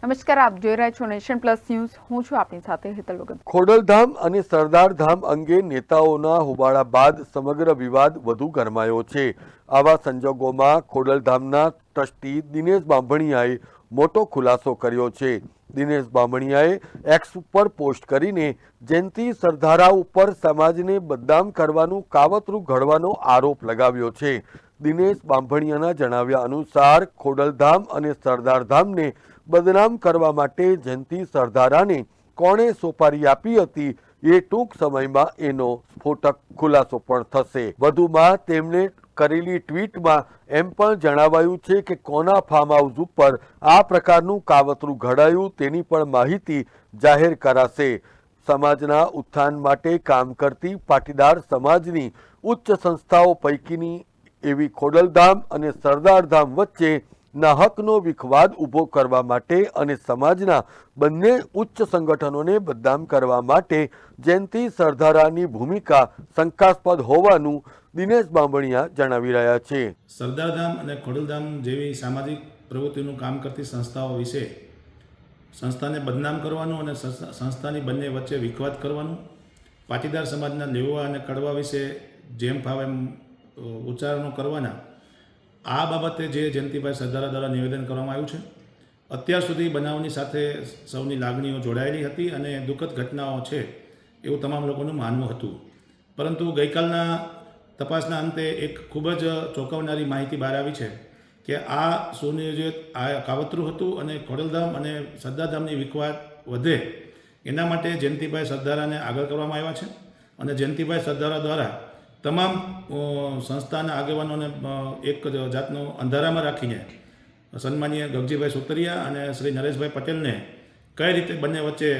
નમસ્કાર, આપ જોઈ રહ્યા છો નેશન પ્લસ ન્યૂઝ. હું છું આપની સાથે હેતલ વગર. ખોડલધામ અને સરદારધામ અંગે નેતાઓના હોબાળા બાદ સમગ્ર વિવાદ વધુ ગરમાયો છે. આવા સંજોગોમાં ખોડલધામના ટ્રસ્ટી દિનેશ બાંભણિયાએ મોટો ખુલાસો કર્યો છે. દિનેશ બાંભણિયાએ એક્સ ઉપર પોસ્ટ કરીને જયંતિ સરદારા ઉપર સમાજને બદનામ કરવાનું કાવતરું ઘડવાનો આરોપ લગાવ્યો છે. દિનેશ બાંભણિયાના જણાવ્યા અનુસાર ખોડલધામ અને સરદારધામને બદનામ કરવા માટે જયંતિ સરદારાને કોણે સોપારી આપી હતી એ ટૂંક સમયમાં એનો સ્ફોટક ખુલાસો પણ થશે. વધુમાં તેમણે કરેલી ટ્વીટમાં એમ પણ જણાવાયું છે કે કોના ફાર્મ હાઉસ ઉપર આ પ્રકારનું કાવતરું ઘડાયું તેની પણ માહિતી જાહેર કરાશે. સમાજના ઉત્થાન માટે કામ કરતી પાટીદાર સમાજની ઉચ્ચ સંસ્થાઓ પૈકીની એવી ખોડલધામ અને સરદારધામ વચ્ચે નાહકનો વિખવાદ ઊભો કરવા માટે અને સમાજના બંને ઉચ્ચ સંગઠનોને બદનામ કરવા માટે જયંતિ સરદારાની ભૂમિકા શંકાસ્પદ હોવાનું દિનેશ બાંભણિયા જણાવી રહ્યા છે. સરદારધામ અને ખોડલધામ જેવી સામાજિક પ્રવૃત્તિનું કામ કરતી સંસ્થાઓ વિશે સંસ્થાને બદનામ કરવાનું અને સંસ્થાની બંને વચ્ચે વિખવાદ કરવાનું, પાટીદાર સમાજના લેવા અને કડવા વિશે જેમ ફાવે એમ ઉચ્ચારણો કરવાના, આ બાબતે જે જયંતિભાઈ સરદારા દ્વારા નિવેદન કરવામાં આવ્યું છે, અત્યાર સુધી બનાવની સાથે સૌની લાગણીઓ જોડાયેલી હતી અને દુઃખદ ઘટનાઓ છે એવું તમામ લોકોનું માનવું હતું. પરંતુ ગઈકાલના તપાસના અંતે એક ખૂબ જ ચોંકાવનારી માહિતી બહાર આવી છે કે આ સુનિયોજિત આ કાવતરું હતું અને ખોડલધામ અને સરદારધામની વિખવાદ વધે એના માટે જયંતિભાઈ સરદારાને આગળ કરવામાં આવ્યા છે અને જયંતિભાઈ સરદારા દ્વારા તમામ સંસ્થાના આગેવાનોને એક જાતનો અંધારામાં રાખીને સન્માનીય ગગજીભાઈ સુતરિયા અને શ્રી નરેશભાઈ પટેલને કઈ રીતે બંને વચ્ચે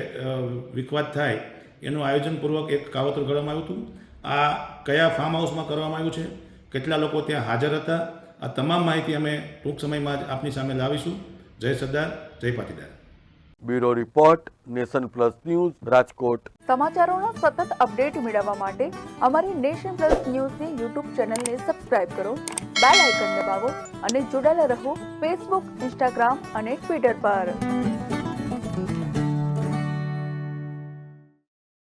વિખવાદ થાય એનું આયોજનપૂર્વક એક કાવતરું ઘડવામાં આવ્યું હતું. આ કયા ફાર્મ હાઉસમાં કરવામાં આવ્યું છે, કેટલા લોકો ત્યાં હાજર હતા, આ તમામ માહિતી અમે ટૂંક સમયમાં જ આપની સામે લાવીશું. જય સરદાર, જય Patidar. Bureau report, nation plus news, Rajkot. સમાચારોના સતત અપડેટ મેળવવા માટે અમારી નેશન પ્લસ ન્યૂઝની યુટ્યુબ ચેનલને સબસ્ક્રાઇબ કરો, બેલ આઇકન દબાવો અને જોડાયેલા રહો ફેસબુક, ઇન્સ્ટાગ્રામ અને ટ્વિટર પર.